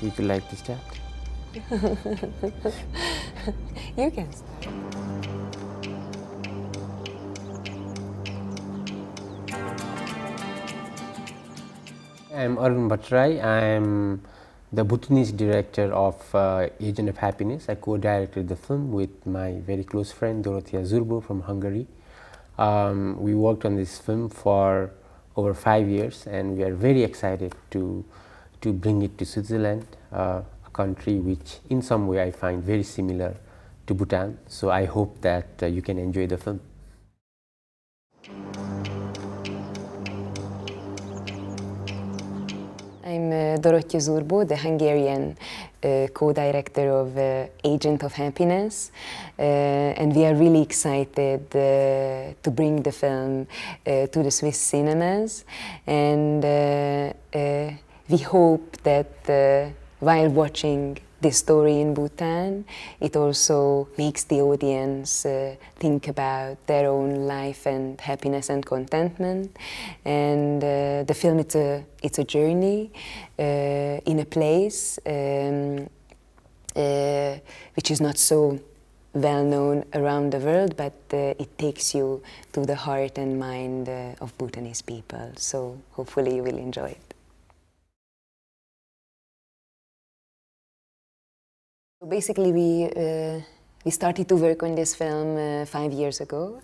Would you like to start? You can start. I'm Arun Bhattarai. I'm the Bhutanese director of Agent of Happiness. I co-directed the film with my very close friend Dorottya Zurbó from Hungary. We worked on this film for over 5 years, and we are very excited to bring it to Switzerland, a country which in some way I find very similar to Bhutan. So I hope that you can enjoy the film. I'm Dorottya Zurbó, the Hungarian co-director of Agent of Happiness, and we are really excited to bring the film to the Swiss cinemas, and we hope that while watching this story in Bhutan, it also makes the audience think about their own life and happiness and contentment. And the film, it's a journey in a place which is not so well known around the world, but it takes you to the heart and mind of Bhutanese people. So hopefully you will enjoy it. Basically, we started to work on this film 5 years ago,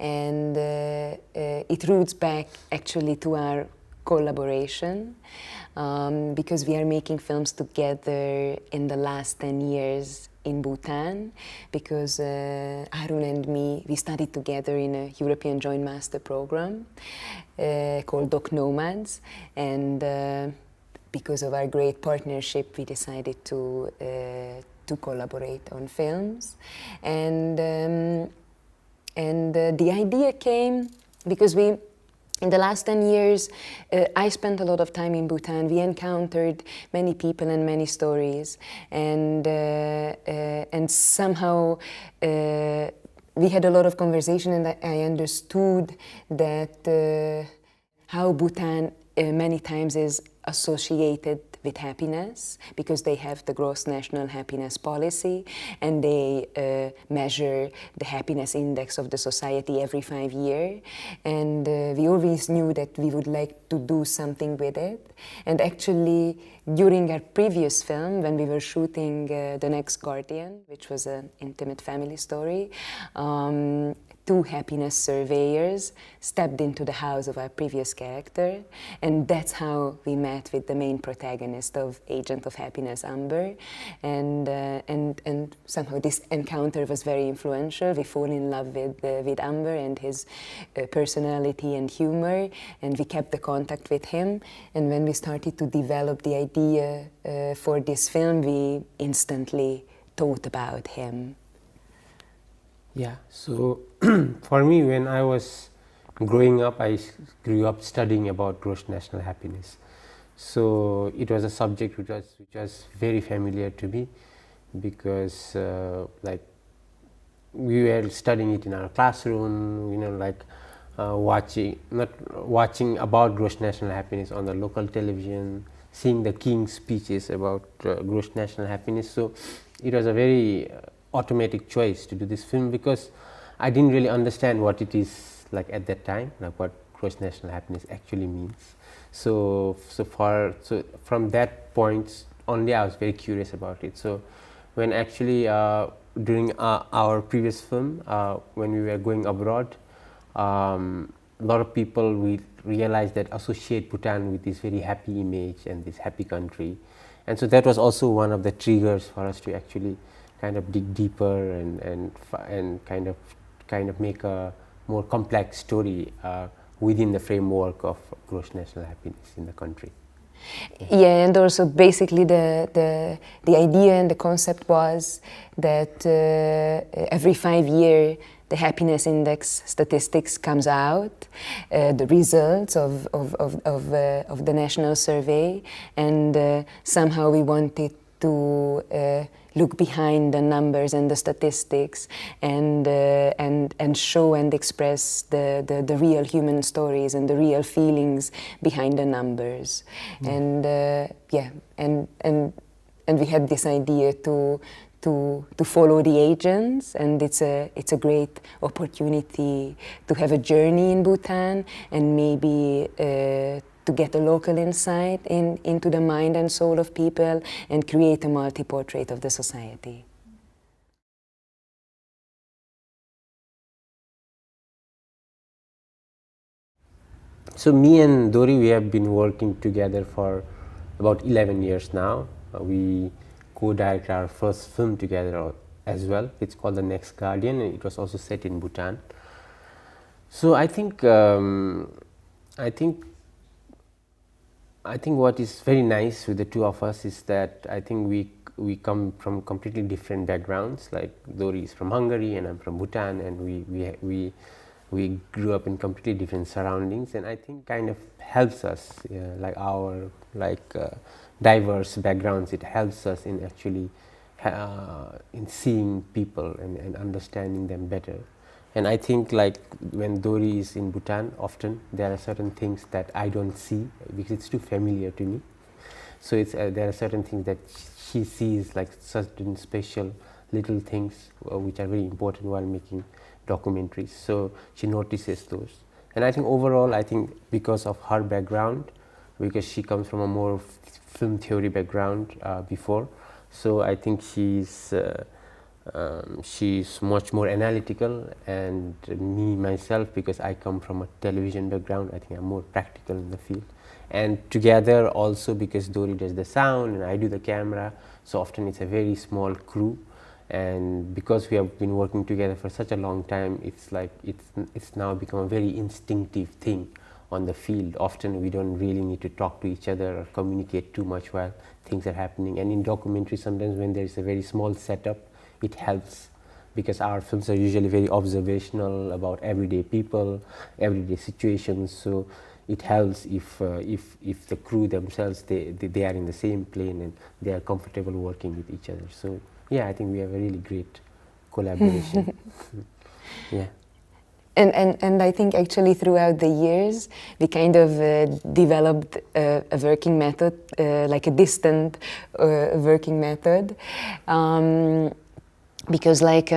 and it roots back actually to our collaboration, because we are making films together in the last 10 years in Bhutan, because Arun and me, we studied together in a European Joint Master Program called Doc Nomads, and because of our great partnership, we decided to collaborate on films, and the idea came because in the last 10 years, I spent a lot of time in Bhutan. We encountered many people and many stories, and somehow we had a lot of conversation, and I understood that how Bhutan many times is associated with happiness, because they have the gross national happiness policy, and they measure the happiness index of the society every 5 years. And we always knew that we would like to do something with it. And actually, during our previous film, when we were shooting The Next Guardian, which was an intimate family story, 2 happiness surveyors stepped into the house of our previous character, and that's how we met with the main protagonist of Agent of Happiness, Amber, and somehow this encounter was very influential. We fall in love with Amber and his personality and humor, and we kept the contact with him, and when we started to develop the idea for this film, we instantly thought about him. Yeah, so for me, when I was growing up, I grew up studying about gross national happiness. So it was a subject which was very familiar to me, because like we were studying it in our classroom, you know, like watching about gross national happiness on the local television, seeing the king's speeches about gross national happiness. So it was a very automatic choice to do this film, because I didn't really understand what it is like at that time, like what gross national happiness actually means. So from that point only, I was very curious about it. So when actually during our previous film, when we were going abroad, a lot of people we realized that associate Bhutan with this very happy image and this happy country, and so that was also one of the triggers for us to actually kind of dig deeper and kind of make a more complex story within the framework of gross national happiness in the country. Yeah, and also basically the idea and the concept was that every 5 years the happiness index statistics comes out, the results of the national survey, and somehow we wanted to look behind the numbers and the statistics and show and express the real human stories and the real feelings behind the numbers. And yeah, and we had this idea to follow the agents, and it's a great opportunity to have a journey in Bhutan and maybe to get a local insight into the mind and soul of people and create a multi-portrait of the society. So me and Dori, we have been working together for about 11 years now. We co-directed our first film together as well. It's called The Next Guardian, and it was also set in Bhutan. So I think what is very nice with the two of us is that I think we come from completely different backgrounds. Like Dori is from Hungary and I'm from Bhutan, and we grew up in completely different surroundings, and I think kind of helps us, like our diverse backgrounds. It helps us in actually in seeing people and understanding them better. And I think like when Dori is in Bhutan, often there are certain things that I don't see because it's too familiar to me. So it's, there are certain things that she sees, like certain special little things which are very important while making documentaries. So she notices those. And I think overall, I think because of her background, because she comes from a more film theory background before, so I think she's much more analytical, and me myself, because I come from a television background, I think I'm more practical in the field. And together also because Dori does the sound and I do the camera, so often it's a very small crew. And because we have been working together for such a long time, it's like it's now become a very instinctive thing on the field. Often we don't really need to talk to each other or communicate too much while things are happening. And in documentary, sometimes when there is a very small setup, it helps, because our films are usually very observational about everyday people, everyday situations. So it helps if the crew themselves, they are in the same plane and they are comfortable working with each other. So yeah, I think we have a really great collaboration. Yeah. And I think actually throughout the years we kind of developed a working method, like a distant working method. Because like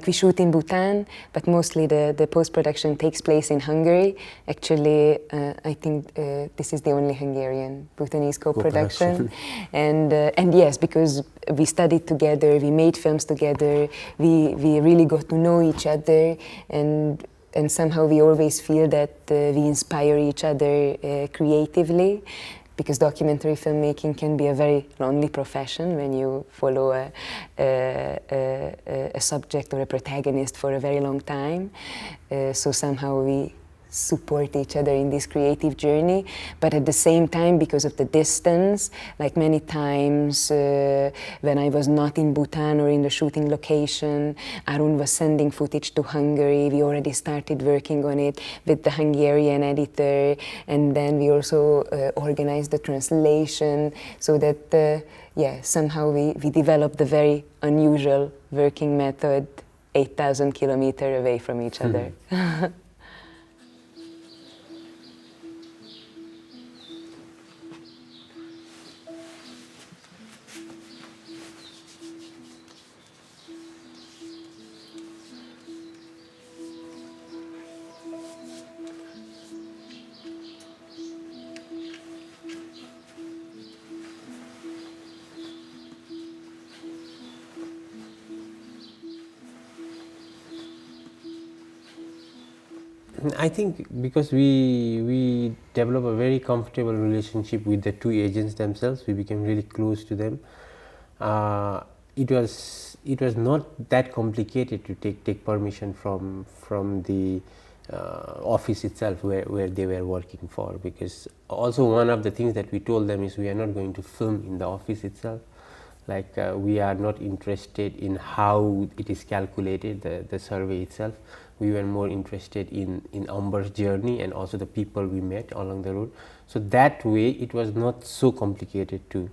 we shoot in Bhutan, but mostly the post-production takes place in Hungary. Actually, I think this is the only Hungarian Bhutanese co-production. And yes, because we studied together, we made films together, we really got to know each other, and somehow we always feel that we inspire each other creatively. Because documentary filmmaking can be a very lonely profession when you follow a subject or a protagonist for a very long time. So somehow we support each other in this creative journey, but at the same time, because of the distance, like many times when I was not in Bhutan or in the shooting location, Arun was sending footage to Hungary. We already started working on it with the Hungarian editor, and then we also organized the translation, so that yeah, somehow we developed a very unusual working method 8,000 kilometers away from each other. I think because we develop a very comfortable relationship with the two agents themselves, we became really close to them. It was not that complicated to take permission from the office itself where they were working for, because also one of the things that we told them is we are not going to film in the office itself. Like we are not interested in how it is calculated, the survey itself. We were more interested in Amber's journey and also the people we met along the road. So that way it was not so complicated to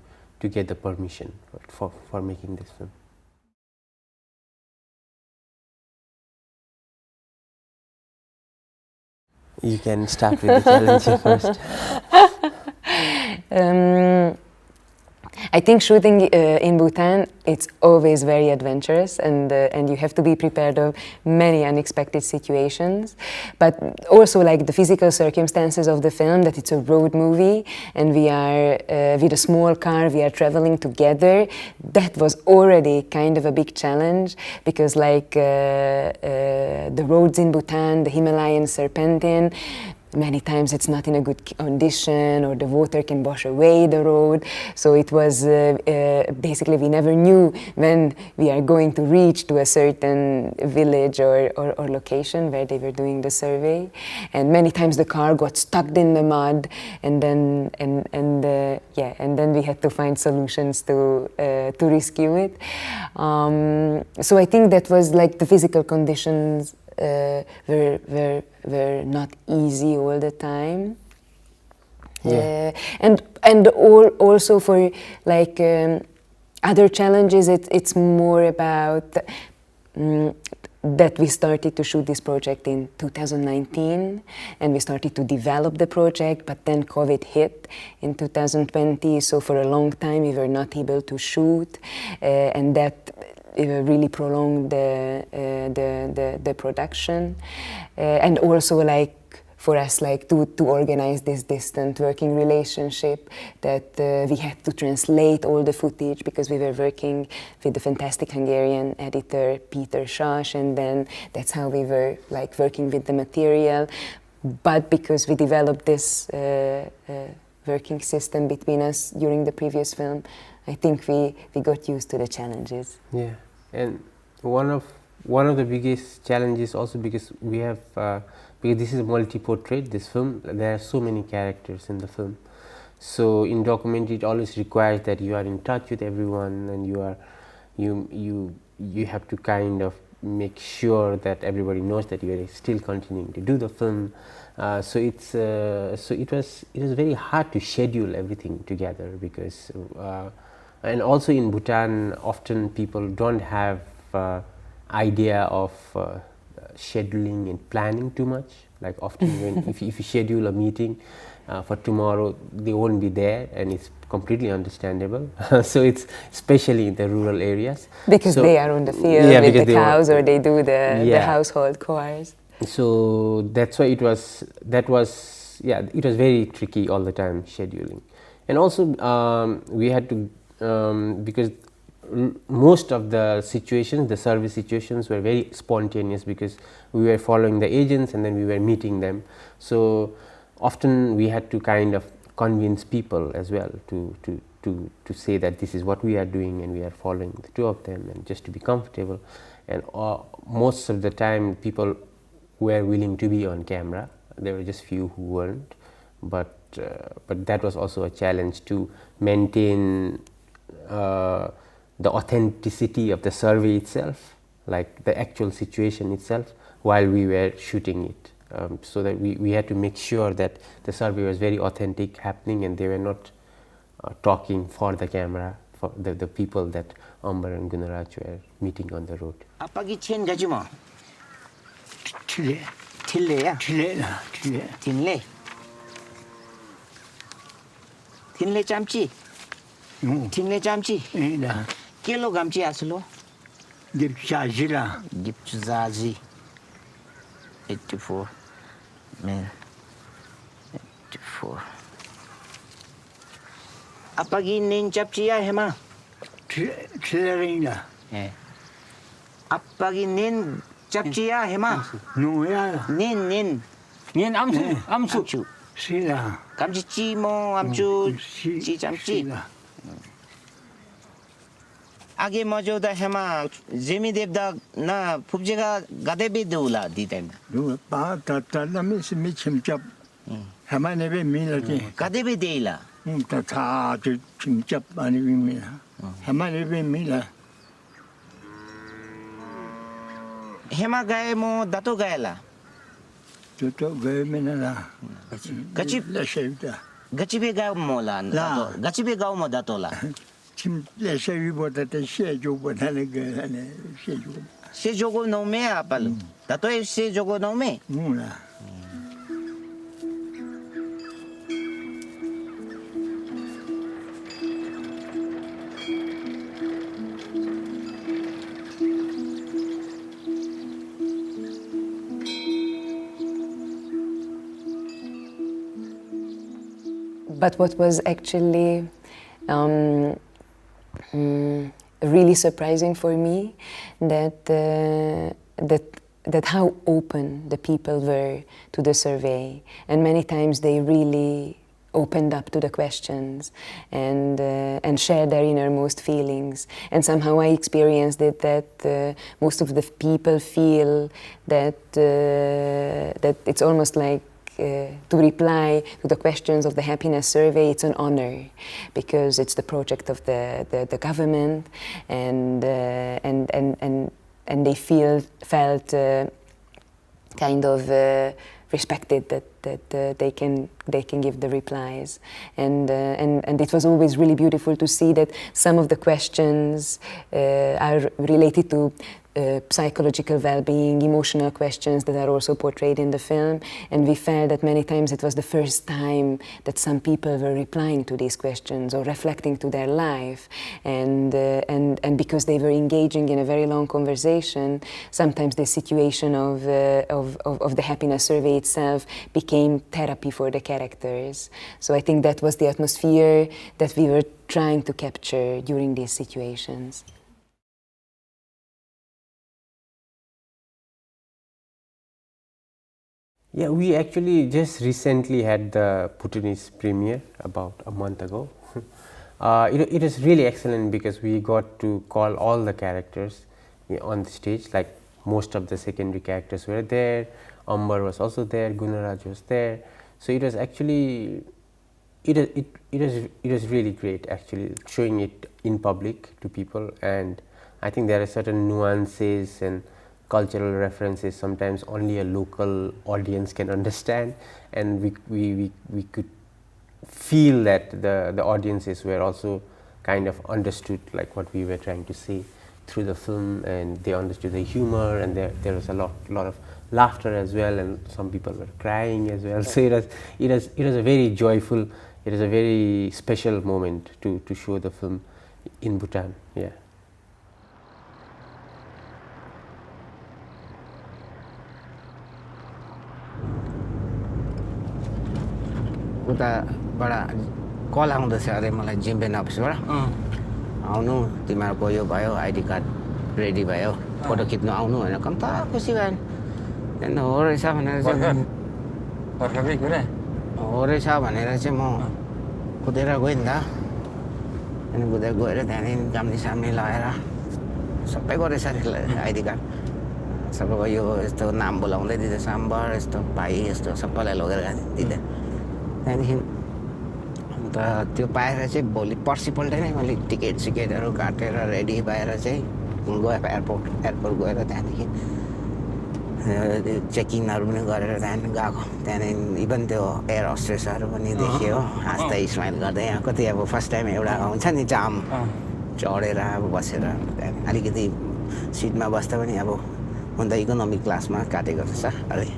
get the permission for making this film. You can start with the challenge first. I think shooting in Bhutan, it's always very adventurous, and you have to be prepared of many unexpected situations. But also like the physical circumstances of the film, that it's a road movie, and we are with a small car, we are traveling together. That was already kind of a big challenge, because like the roads in Bhutan, the Himalayan serpentine, many times it's not in a good condition, or the water can wash away the road. So it was basically we never knew when we are going to reach to a certain village or location where they were doing the survey. And many times the car got stuck in the mud, and then and then we had to find solutions to rescue it. So I think that was like the physical conditions were not easy all the time. Yeah. And also for like other challenges, it's more about that we started to shoot this project in 2019, and we started to develop the project, but then COVID hit in 2020, so for a long time we were not able to shoot, and that really prolonged the production, and also like for us like to organize this distant working relationship, that we had to translate all the footage, because we were working with the fantastic Hungarian editor Peter Sas, and then that's how we were like working with the material. But because we developed this working system between us during the previous film, I think we got used to the challenges. Yeah, and one of the biggest challenges also, because we have because this is a multi-portrait, this film, there are so many characters in the film. So in documentary it always requires that you are in touch with everyone, and you have to kind of make sure that everybody knows that you are still continuing to do the film. So it was very hard to schedule everything together, because and also in Bhutan often people don't have idea of scheduling and planning too much. Like often when if you schedule a meeting for tomorrow, they won't be there, and it's completely understandable. So it's especially in the rural areas, because they are on the field with the cows, or they do the household chores. So that's why it was very tricky all the time, scheduling. And also we had to because most of the situations, the service situations, were very spontaneous, because we were following the agents and then we were meeting them. So often we had to kind of convince people as well to say that this is what we are doing and we are following the two of them, and just to be comfortable. And most of the time people were willing to be on camera. There were just few who weren't, but that was also a challenge, to maintain the authenticity of the survey itself, like the actual situation itself, while we were shooting it. So that we had to make sure that the survey was very authentic happening, and they were not talking for the camera, for the people that Amber and Gunaraj were meeting on the road. 아빠기 첸 가지 뭐. 틸레야? 틸레. 틸레 짬찌. 틸레 짬찌. 킬로 감찌 아슬로? 깁자지라. 깁자지. 84. Man. 84. 아빠기 닌 잡지야 해마. 틸레링이다. 예. 아빠기 닌 잡지야 해마. 누구야? 닌 암수. 시라. 감지찌 뭐 암주 찌 잠찌. आगे मौजूदा Hema Jamie देवदा ना फुबजेगा गदे भी दूला दी time बात ताला में से मी छिमचप हमारे ने भी मिला के गदे भी देला तथा जो छिमचप आने भी मिला Hema live mila. हेमा गए मो दतो गएला Tuto gaya minala. गचिब La shevda. गचिबे गाव मोला ला। गचिबे गाव मो दतोला Chim la shevi bota te sheju bota ne gaya ne sheju. से जोगो नौ में आपल दतो से जोगो नौ में Mula. But what was actually really surprising for me that how open the people were to the survey, and many times they really opened up to the questions and shared their innermost feelings. And somehow I experienced it that most of the people feel that that it's almost like to reply to the questions of the happiness survey, it's an honor because it's the project of the government, and they felt kind of respected that they can give the replies, and it was always really beautiful to see that some of the questions are related to psychological well-being, emotional questions that are also portrayed in the film, and we felt that many times it was the first time that some people were replying to these questions or reflecting to their life, and because they were engaging in a very long conversation, sometimes the situation of the happiness survey itself became therapy for the characters. So I think that was the atmosphere that we were trying to capture during these situations. Yeah, we actually just recently had the Bhutanese premiere about a month ago. It is really excellent because we got to call all the characters on the stage, like most of the secondary characters were there, Ambar was also there, Gunaraj was there. So it was actually, it is really great actually showing it in public to people, and I think there are certain nuances and cultural references sometimes only a local audience can understand, and we could feel that the audiences were also kind of understood like what we were trying to say through the film, and they understood the humor, and there was a lot of laughter as well, and some people were crying as well. So it was a very joyful, it is a very special moment to show the film in Bhutan. Yeah. उताबाट कल आउँदैछ अरे मलाई जिम्बेन अफिसबाट आउनु तिमीहरूको यो भयो ID card ready भयो photo खिच्नु आउनु भनेर कम्ता खुसी भयो त्यहाँदेखि हो रहेछ भनेर चाहिँ हो रहेछ भनेर चाहिँ म कुदेर गएँ नि त अनि कुदेर गएर त्यहाँदेखि गाम्नी साम्नी लगाएर सबैको रहेछ आइडी कार्ड सबैको यो यस्तो नाम बोलाउँदै दिँदैछ अम्बर यस्तो भाइ यस्तो सबैलाई लगेर दिँदै त्यहाँदेखि अन्त त्यो पाएर चाहिँ भोलि पर्सिपल्ट नै मैले टिकट सिकेटहरू काटेर रेडी भएर चाहिँ गएँ एयरपोर्ट गएर त्यहाँदेखि चेकिङहरू पनि गरेर त्यहाँदेखि गएको त्यहाँदेखि इभन त्यो एयर होस्टेसहरू पनि देखियो हाँस्दै स्माइल गर्दै यहाँ कति अब फर्स्ट टाइम एउटा हुन्छ नि जाम चढेर अब बसेर त्यहाँदेखि अलिकति सिटमा बस्दा पनि अब हुन त इकोनोमिक क्लासमा काटेको रहेछ अरे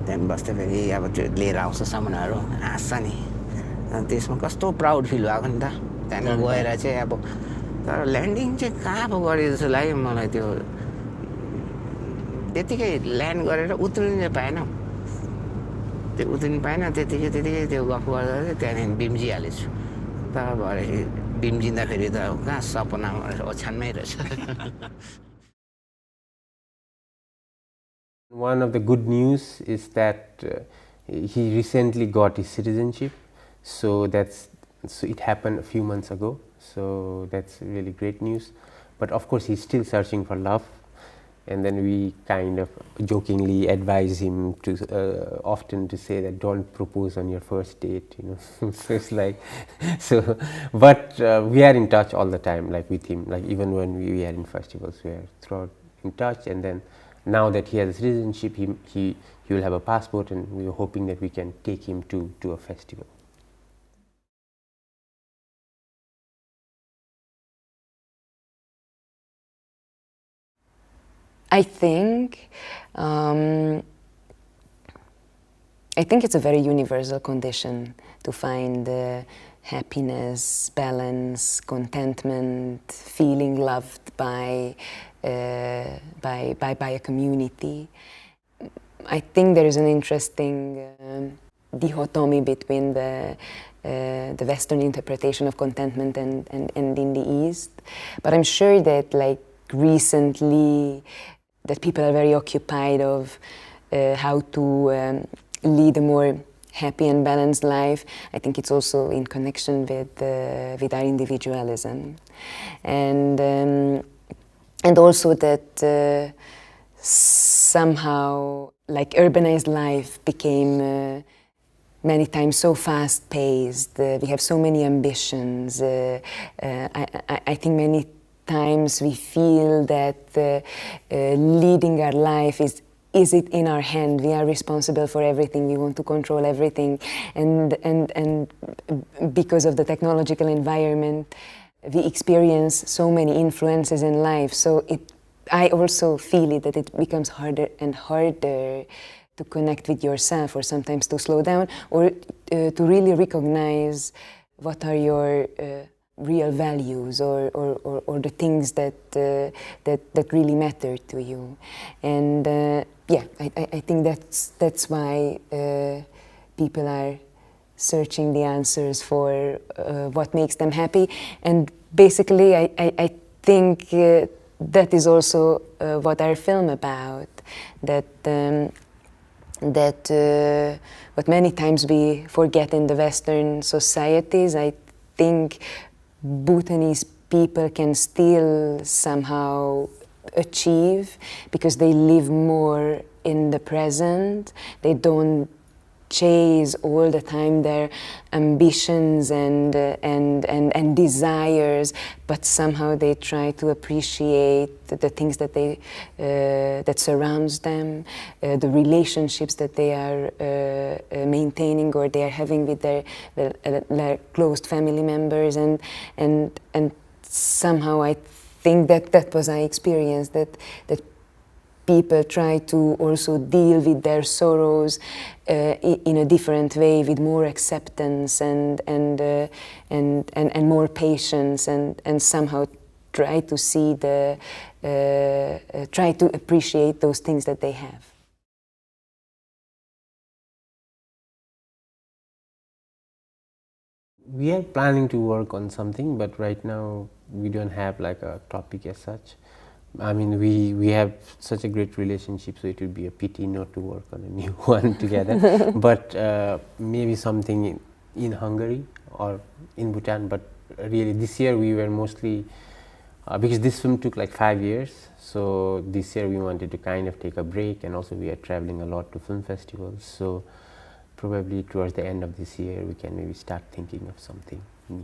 त्यहाँदेखि बस्दा फेरि अब त्यो लिएर आउँछ सामानहरू हाँस्छ नि त्यसमा कस्तो प्राउड फिल भएको नि त त्यहाँदेखि गएर चाहिँ अब तर ल्यान्डिङ चाहिँ कहाँ पो गरेँ जस्तो लाग्यो मलाई त्यो त्यतिकै ल्यान्ड गरेर उत्रिनु चाहिँ पाएन त्यो उत्रिनु पाएन त्यतिकै त्यो गफ गर्दा चाहिँ त्यहाँदेखि बिम्जिहालेछु तर भरे बिम्जिँदाखेरि त कहाँ सपना ओछ्यानमै रहेछ. One of the good news is that he recently got his citizenship, so it happened a few months ago, so that's really great news. But of course he's still searching for love, and then we kind of jokingly advise him to often to say that don't propose on your first date, you know. So it's like, so, but we are in touch all the time, like with him, like even when we are in festivals, we are throughout in touch. And then now that he has a citizenship, he will have a passport, and we are hoping that we can take him to a festival. I think it's a very universal condition to find happiness, balance, contentment, feeling loved by a community. I think there is an interesting dichotomy between the Western interpretation of contentment and in the East, but I'm sure that like recently that people are very occupied of how to lead a more happy and balanced life. I think it's also in connection with our individualism, and also that somehow like urbanized life became many times so fast-paced. We have so many ambitions. I think many times we feel that leading our life is it in our hand. We are responsible for everything. We want to control everything, and because of the technological environment, we experience so many influences in life. So I also feel it that it becomes harder and harder to connect with yourself, or sometimes to slow down, or to really recognize what are your real values, or the things that really matter to you. And yeah, I think that's why people are searching the answers for what makes them happy. And basically, I think that is also what our film about. That what many times we forget in the Western societies, I think Bhutanese people can still somehow achieve because they live more in the present. They don't chase all the time their ambitions and desires, but somehow they try to appreciate the things that that surrounds them, the relationships that they are maintaining or they are having with their close family members, and somehow I think that was my experience, that people try to also deal with their sorrows in a different way, with more acceptance and more patience, and somehow try to see try to appreciate those things that they have. We are planning to work on something, but right now we don't have like a topic as such. I mean, we have such a great relationship, so it would be a pity not to work on a new one together. But maybe something in Hungary or in Bhutan. But really, this year we were mostly because this film took like 5 years. So this year we wanted to kind of take a break, and also we are traveling a lot to film festivals. So probably towards the end of this year, we can maybe start thinking of something new.